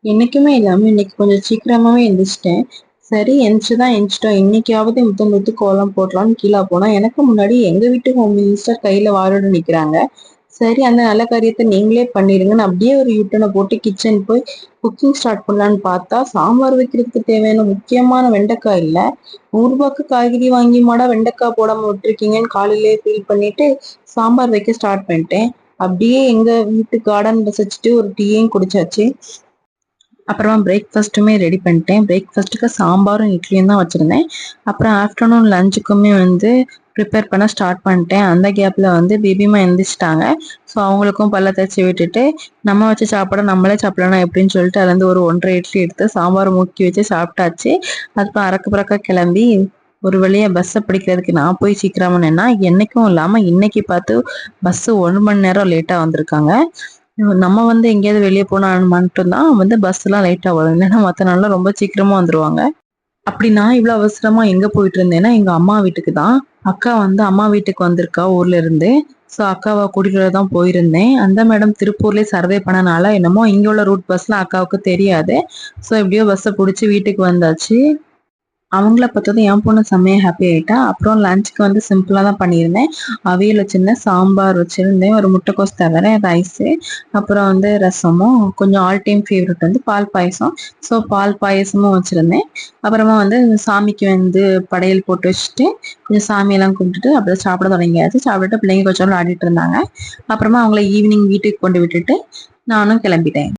என்னைக்குமே இல்லாம இன்னைக்கு கொஞ்சம் சீக்கிரமாவே எந்திரிச்சிட்டேன். சரி எந்திரிச்சிட்டோம். இன்னைக்காவது முத்தம் கொடுத்து கோலம் போடலாம்னு கீழ போனா, எனக்கு முன்னாடி எங்க வீட்டு ஹோம் மினிஸ்டர் கையில வாளோட நிக்கிறாங்க. சரி அந்த நல்ல காரியத்த நீங்களே பண்ணிடுங்கன்னு அப்படியே ஒரு யூட்டர்ன போட்டு கிச்சன் போய் குக்கிங் ஸ்டார்ட் பண்ணலான்னு பார்த்தா, சாம்பார் வைக்கிறதுக்கு தேவையான முக்கியமான வெண்டைக்காய் இல்ல. ரூ. 100க்கு காய்கறி வாங்கியுமாடா வெண்டைக்காய் போடாம விட்டுருக்கீங்கன்னு காலையிலேயே ஃபீல் பண்ணிட்டு, சாம்பார் வைக்க ஸ்டார்ட் பண்ணிட்டேன். அப்படியே எங்க வீட்டு கார்டன் ரசிச்சுட்டு ஒரு டீயும் குடிச்சாச்சு. அப்புறமா பிரேக்ஃபாஸ்ட்டுமே ரெடி பண்ணிட்டேன். பிரேக்ஃபாஸ்ட்டுக்கு சாம்பாரும், இட்லியும் தான் வச்சிருந்தேன். அப்புறம் ஆஃப்டர்நூன் லஞ்சுக்குமே ப்ரிப்பேர் பண்ண ஸ்டார்ட் பண்ணிட்டேன். அந்த கேப்ல பேபிமா எந்திரிச்சிட்டாங்க. ஸோ அவங்களுக்கும் பல்ல தேய்ச்சி விட்டுட்டு, நம்ம வச்ச சாப்பாட நம்மளே சாப்பிடலனா எப்படின்னு சொல்லிட்டு அதுலேருந்து ஒரு 1 1/2 இட்லி எடுத்து சாம்பார முக்கி வச்சு சாப்பிட்டாச்சு. அதுக்கப்புறம் அறக்க பறக்க கிளம்பி ஒரு வழியா பஸ்ஸ பிடிக்கிறதுக்கு நான் போய் சீக்கிரமா நின்னா, என்னைக்கும் இல்லாம இன்னைக்கு பார்த்து பஸ் 1 மணி நேரம் லேட்டா வந்திருக்காங்க. நம்ம எங்கேயாவது வெளிய போனா மட்டும் தான் பஸ்லாம் லேட்டா வரும். இல்லன்னா மத்த நாள்லாம் ரொம்ப சீக்கிரமா வந்துருவாங்க. அப்படி நான் இவ்வளவு அவசரமா எங்க போயிட்டு இருந்தேன்னா, எங்க அம்மா வீட்டுக்கு தான். அக்கா அம்மா வீட்டுக்கு வந்திருக்கா ஊர்ல இருந்து. ஸோ அக்காவ கூட்டிட்டு வர தான் போயிருந்தேன். அந்த மேடம் திருப்பூர்லயே சர்வே பண்ணனால என்னமோ இங்க உள்ள ரூட் பஸ்லாம் அக்காவுக்கு தெரியாது. ஸோ எப்படியோ பஸ்ஸ புடிச்சு வீட்டுக்கு வந்தாச்சு. அவங்கள பார்த்ததும் என் பொண்ணு செம்மையா ஹாப்பி ஆயிட்டா. அப்புறம் லஞ்சுக்கு சிம்பிளா தான் பண்ணியிருந்தேன். அவியல் வச்சிருந்தேன், சாம்பார் வச்சிருந்தேன், ஒரு முட்டைக்கோஸ் தவிர ரைஸு, அப்புறம் ரசமும், கொஞ்சம் ஆல் டைம் ஃபேவரட் பால் பாயசம். ஸோ பால் பாயசமும் வச்சிருந்தேன். அப்புறமா சாமிக்கு படையல் போட்டு வச்சுட்டு, கொஞ்சம் சாமியெல்லாம் கும்பிட்டுட்டு அப்புறம் சாப்பிட தொடங்கியாச்சு. சாப்பிட்டுட்டு பிள்ளைங்க கொஞ்சம் விளையாடிட்டு இருந்தாங்க. அப்புறமா அவங்கள ஈவினிங் வீட்டுக்கு கொண்டு விட்டுட்டு நானும் கிளம்பிட்டேன்.